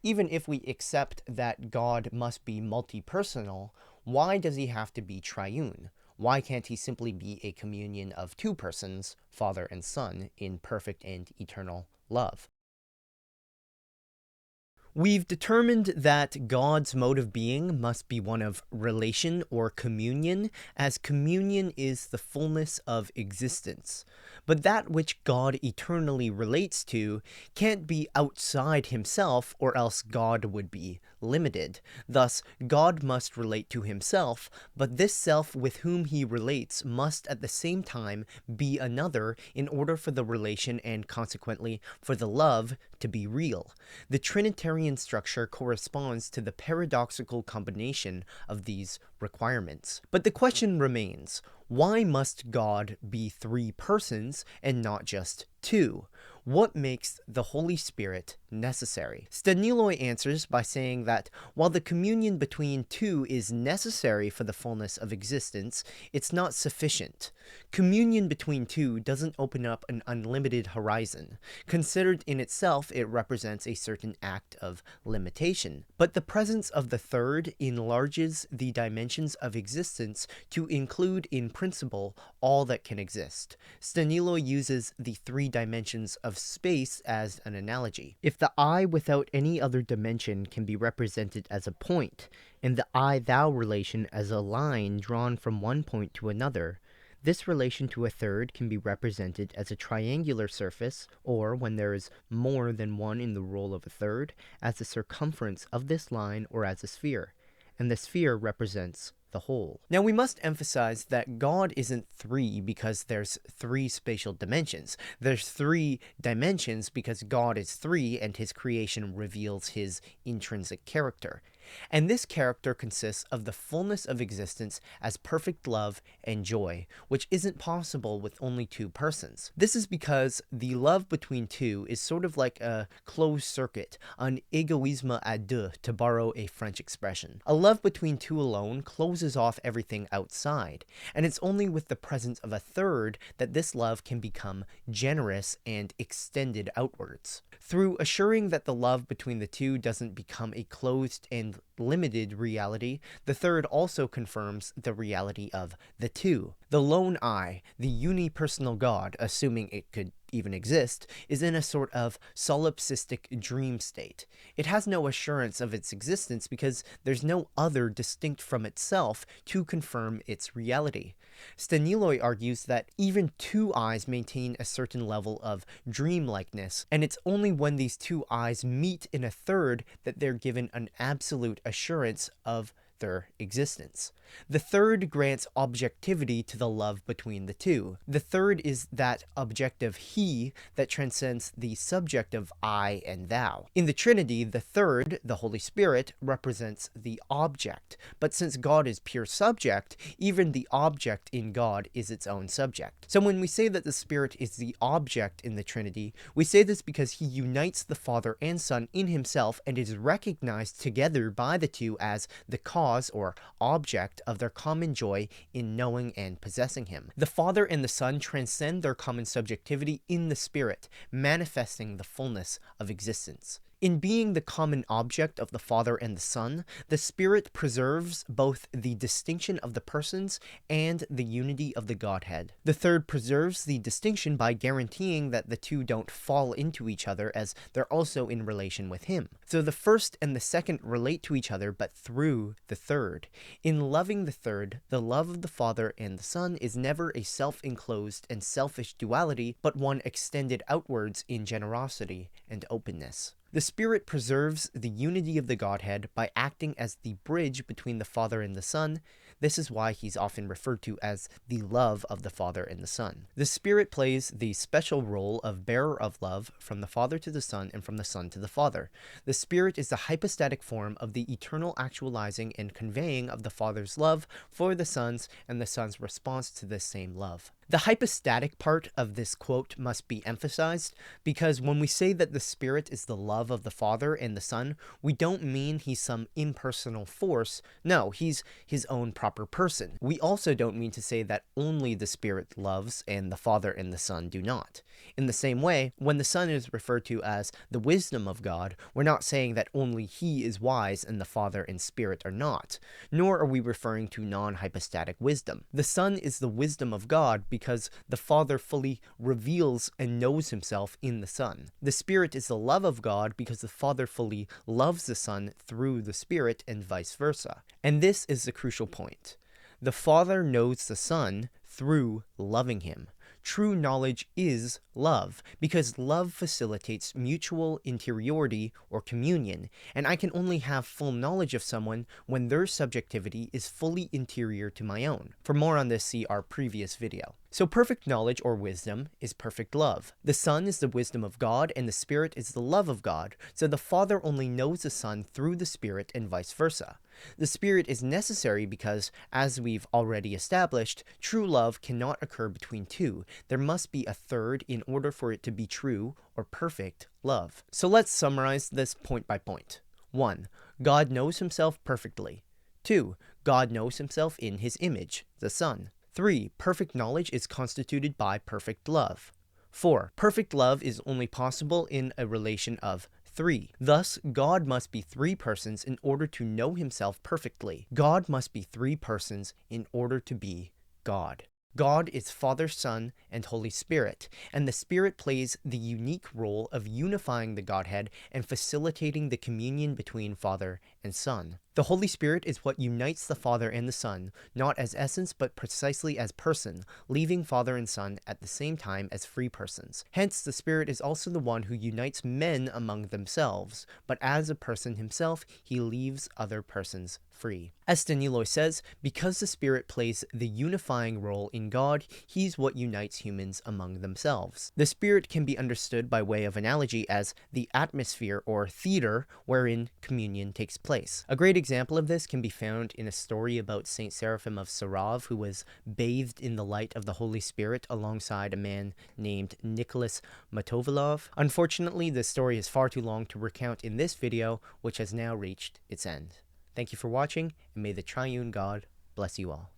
Even if we accept that God must be multi-personal, why does he have to be triune? Why can't he simply be a communion of two persons, Father and Son, in perfect and eternal love? We've determined that God's mode of being must be one of relation or communion, as communion is the fullness of existence. But that which God eternally relates to can't be outside himself, or else God would be limited. Thus, God must relate to himself, but this self with whom he relates must at the same time be another in order for the relation and consequently for the love to be real. The Trinitarian structure corresponds to the paradoxical combination of these requirements. But the question remains, why must God be three persons and not just two? What makes the Holy Spirit necessary? Staniloae answers by saying that while the communion between two is necessary for the fullness of existence, it's not sufficient. Communion between two doesn't open up an unlimited horizon. Considered in itself, it represents a certain act of limitation. But the presence of the third enlarges the dimensions of existence to include in principle all that can exist. Staniloae uses the three dimensions of space as an analogy. If the I without any other dimension can be represented as a point, and the I-thou relation as a line drawn from one point to another, this relation to a third can be represented as a triangular surface, or, when there is more than one in the role of a third, as the circumference of this line or as a sphere, and the sphere represents the whole. Now we must emphasize that God isn't three because there's three spatial dimensions. There's three dimensions because God is three and his creation reveals his intrinsic character. And this character consists of the fullness of existence as perfect love and joy, which isn't possible with only two persons. This is because the love between two is sort of like a closed circuit, an égoïsme à deux, to borrow a French expression. A love between two alone closes off everything outside, and it's only with the presence of a third that this love can become generous and extended outwards. Through assuring that the love between the two doesn't become a closed and limited reality, the third also confirms the reality of the two. The lone I, the unipersonal God, assuming it could even exist, is in a sort of solipsistic dream state. It has no assurance of its existence because there's no other distinct from itself to confirm its reality. Staniloae argues that even two eyes maintain a certain level of dreamlikeness, and it's only when these two eyes meet in a third that they're given an absolute assurance of their existence. The third grants objectivity to the love between the two. The third is that objective he that transcends the subjective I and thou. In the Trinity, the third, the Holy Spirit, represents the object, but since God is pure subject, even the object in God is its own subject. So when we say that the Spirit is the object in the Trinity, we say this because he unites the Father and Son in himself and is recognized together by the two as the cause or object of their common joy in knowing and possessing him. The Father and the Son transcend their common subjectivity in the Spirit, manifesting the fullness of existence. In being the common object of the Father and the Son, the Spirit preserves both the distinction of the persons and the unity of the Godhead. The third preserves the distinction by guaranteeing that the two don't fall into each other as they're also in relation with him. So the first and the second relate to each other but through the third. In loving the third, the love of the Father and the Son is never a self-enclosed and selfish duality, but one extended outwards in generosity and openness. The Spirit preserves the unity of the Godhead by acting as the bridge between the Father and the Son. This is why he's often referred to as the love of the Father and the Son. The Spirit plays the special role of bearer of love from the Father to the Son and from the Son to the Father. The Spirit is the hypostatic form of the eternal actualizing and conveying of the Father's love for the Son's and the Son's response to this same love. The hypostatic part of this quote must be emphasized because when we say that the Spirit is the love of the Father and the Son, we don't mean he's some impersonal force. No, he's his own proper person. We also don't mean to say that only the Spirit loves and the Father and the Son do not. In the same way, when the Son is referred to as the wisdom of God, we're not saying that only he is wise and the Father and Spirit are not, nor are we referring to non-hypostatic wisdom. The Son is the wisdom of God because the Father fully reveals and knows himself in the Son. The Spirit is the love of God because the Father fully loves the Son through the Spirit and vice versa. And this is the crucial point. The Father knows the Son through loving him. True knowledge is love, because love facilitates mutual interiority or communion, and I can only have full knowledge of someone when their subjectivity is fully interior to my own. For more on this, see our previous video. So perfect knowledge or wisdom is perfect love. The Son is the wisdom of God and the Spirit is the love of God, so the Father only knows the Son through the Spirit and vice versa. The Spirit is necessary because, as we've already established, true love cannot occur between two. There must be a third in order for it to be true or perfect love. So let's summarize this point by point. 1. God knows himself perfectly. 2. God knows himself in his image, the Son. 3. Perfect knowledge is constituted by perfect love. 4. Perfect love is only possible in a relation of 3. Thus, God must be 3 persons in order to know himself perfectly. God must be 3 persons in order to be God. God is Father, Son, and Holy Spirit, and the Spirit plays the unique role of unifying the Godhead and facilitating the communion between Father and Son. The Holy Spirit is what unites the Father and the Son, not as essence but precisely as person, leaving Father and Son at the same time as free persons. Hence, the Spirit is also the one who unites men among themselves, but as a person himself, he leaves other persons free. As Staniloae says, because the Spirit plays the unifying role in God, he's what unites humans among themselves. The Spirit can be understood by way of analogy as the atmosphere or theater wherein communion takes place. A great example of this can be found in a story about Saint Seraphim of Sarov, who was bathed in the light of the Holy Spirit alongside a man named Nicholas Matovilov. Unfortunately, this story is far too long to recount in this video, which has now reached its end. Thank you for watching, and may the triune God bless you all.